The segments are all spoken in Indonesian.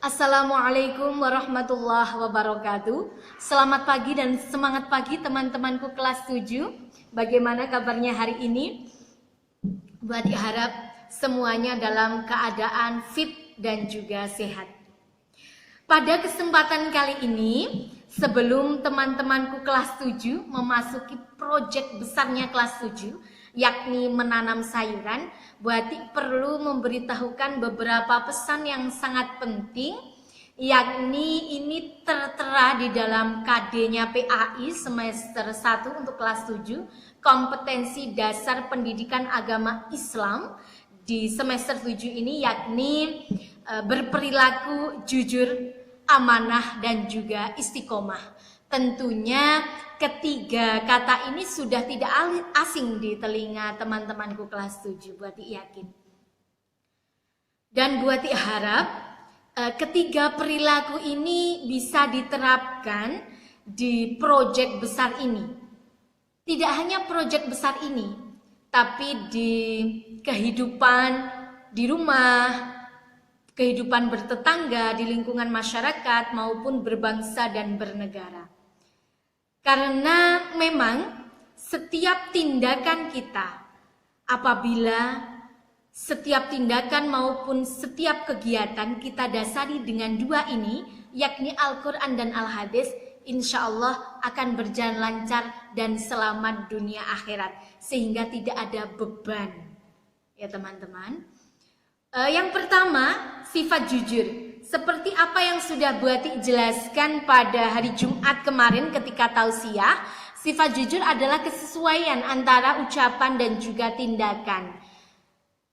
Assalamualaikum warahmatullahi wabarakatuh. Selamat pagi dan semangat pagi teman-temanku kelas 7. Bagaimana kabarnya hari ini? Buat harap semuanya dalam keadaan fit dan juga sehat. Pada kesempatan kali ini, sebelum teman-temanku kelas 7 memasuki proyek besarnya kelas 7, yakni menanam sayuran, Bu Ati perlu memberitahukan beberapa pesan yang sangat penting, yakni ini tertera di dalam KD-nya PAI semester 1 untuk kelas 7, kompetensi dasar pendidikan agama Islam di semester 7 ini, yakni berperilaku jujur, amanah, dan juga istiqomah. Tentunya ketiga kata ini sudah tidak asing di telinga teman-temanku kelas 7, Bu Ati yakin. Dan Bu Ati harap ketiga perilaku ini bisa diterapkan di proyek besar ini. Tidak hanya proyek besar ini, tapi di kehidupan di rumah, kehidupan bertetangga, di lingkungan masyarakat maupun berbangsa dan bernegara. Karena memang setiap tindakan kita, apabila setiap tindakan maupun setiap kegiatan kita dasari dengan dua ini, yakni Al-Quran dan Al-Hadis, insya Allah akan berjalan lancar dan selamat dunia akhirat, sehingga tidak ada beban. Ya teman-teman. Yang pertama, sifat jujur. Seperti apa yang sudah Bu Ati jelaskan pada hari Jumat kemarin ketika tausiah, sifat jujur adalah kesesuaian antara ucapan dan juga tindakan.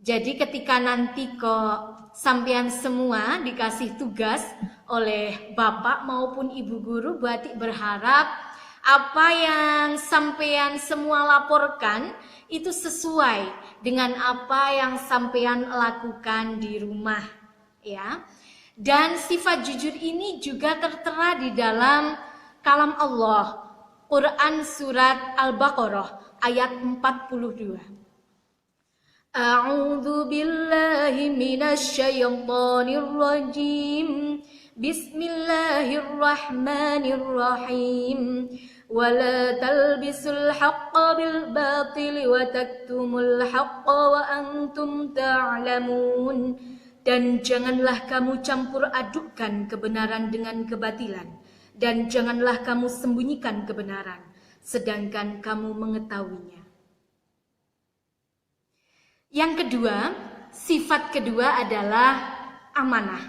Jadi ketika nanti kok sampean semua dikasih tugas oleh Bapak maupun Ibu Guru, Bu Ati berharap apa yang sampean semua laporkan itu sesuai dengan apa yang sampean lakukan di rumah, ya. Dan sifat jujur ini juga tertera di dalam kalam Allah, Quran surat Al-Baqarah ayat 42. A'udzu billahi minasyaitonir rajim. Bismillahirrahmanirrahim. Wala talbisul haqqa bil batili wa taktumul haqqa wa antum ta'lamun. Dan janganlah kamu campur adukkan kebenaran dengan kebatilan, dan janganlah kamu sembunyikan kebenaran sedangkan kamu mengetahuinya. Yang kedua, sifat kedua adalah amanah.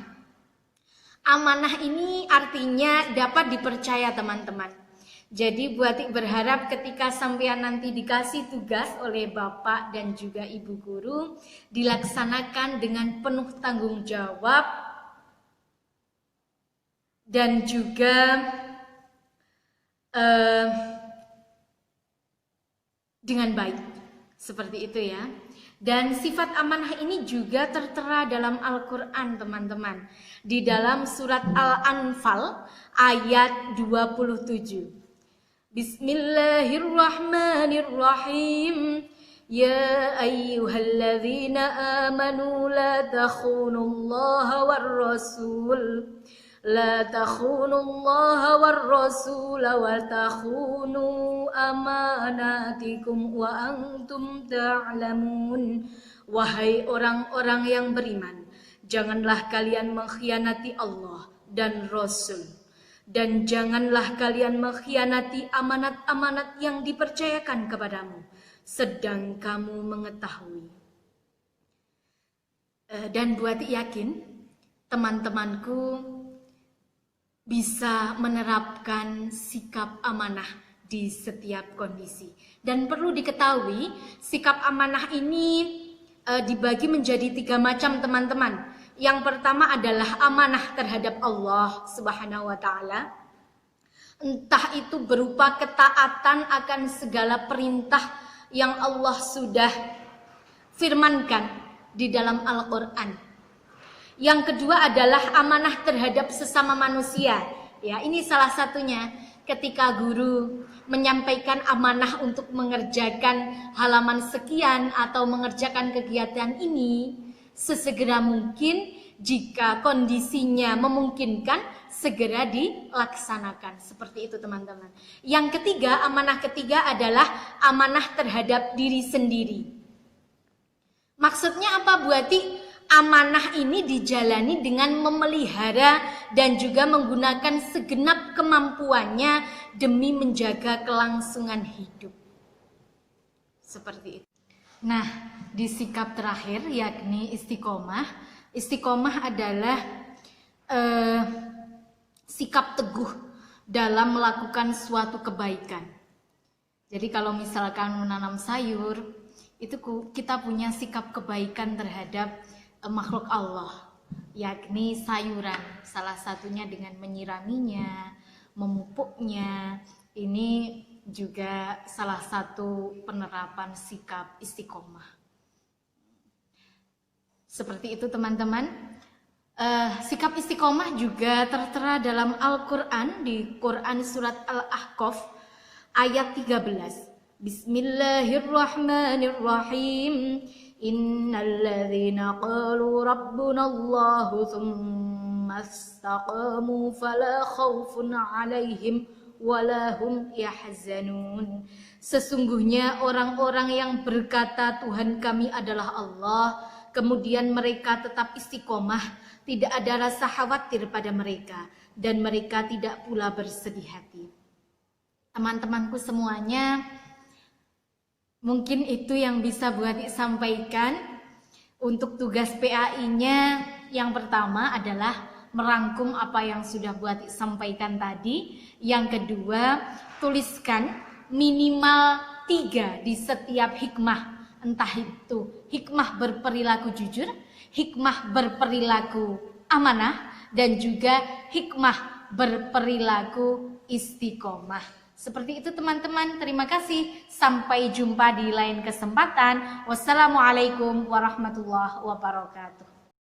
Amanah ini artinya dapat dipercaya teman-teman. Jadi Bu Ati berharap ketika sampean nanti dikasih tugas oleh Bapak dan juga Ibu Guru, dilaksanakan dengan penuh tanggung jawab dan juga dengan baik. Seperti itu ya. Dan sifat amanah ini juga tertera dalam Al-Quran teman-teman. Di dalam surat Al-Anfal ayat 27. Bismillahirrahmanirrahim. Ya ayyuhalladzina amanu la takhunullaha war-rasul. La takhunullaha war-rasul wa takhunu amanatikum wa antum ta'lamun. Wahai orang-orang yang beriman, janganlah kalian mengkhianati Allah dan Rasul. Dan janganlah kalian mengkhianati amanat-amanat yang dipercayakan kepadamu, sedang kamu mengetahui. Dan Bu Ati yakin teman-temanku bisa menerapkan sikap amanah di setiap kondisi. Dan perlu diketahui, sikap amanah ini dibagi menjadi 3 macam teman-teman. Yang pertama adalah amanah terhadap Allah Subhanahu wa Ta'ala. Entah itu berupa ketaatan akan segala perintah yang Allah sudah firmankan di dalam Al-Quran. Yang kedua adalah amanah terhadap sesama manusia. Ya, ini salah satunya ketika guru menyampaikan amanah untuk mengerjakan halaman sekian atau mengerjakan kegiatan ini, sesegera mungkin jika kondisinya memungkinkan segera dilaksanakan. Seperti itu teman-teman. Yang ketiga, amanah ketiga adalah amanah terhadap diri sendiri. Maksudnya apa Bu Ati? Amanah ini dijalani dengan memelihara dan juga menggunakan segenap kemampuannya demi menjaga kelangsungan hidup. Seperti itu. Nah, di sikap terakhir yakni istiqomah. Istiqomah adalah sikap teguh dalam melakukan suatu kebaikan. Jadi kalau misalkan menanam sayur, itu kita punya sikap kebaikan terhadap makhluk Allah, yakni sayuran. Salah satunya dengan menyiraminya, memupuknya. Ini juga salah satu penerapan sikap istiqomah. Seperti itu teman-teman. Sikap istiqomah juga tertera dalam Al-Quran di Quran surat Al-Ahqaf ayat 13. Bismillahirrahmanirrahim. Innalladzina qalu rabbunallahu tsumma istaqamu fala khaufun 'alaihim walahum yahzanun. Sesungguhnya orang-orang yang berkata Tuhan kami adalah Allah, kemudian mereka tetap istiqomah, tidak ada rasa khawatir pada mereka dan mereka tidak pula bersedih hati. Teman-temanku semuanya, mungkin itu yang bisa Bu Ati sampaikan. Untuk tugas PAI-nya yang pertama adalah merangkum apa yang sudah Bu Ati sampaikan tadi. Yang kedua, tuliskan minimal 3 di setiap hikmah. Entah itu hikmah berperilaku jujur, hikmah berperilaku amanah, dan juga hikmah berperilaku istiqomah. Seperti itu teman-teman, terima kasih. Sampai jumpa di lain kesempatan. Wassalamualaikum warahmatullahi wabarakatuh.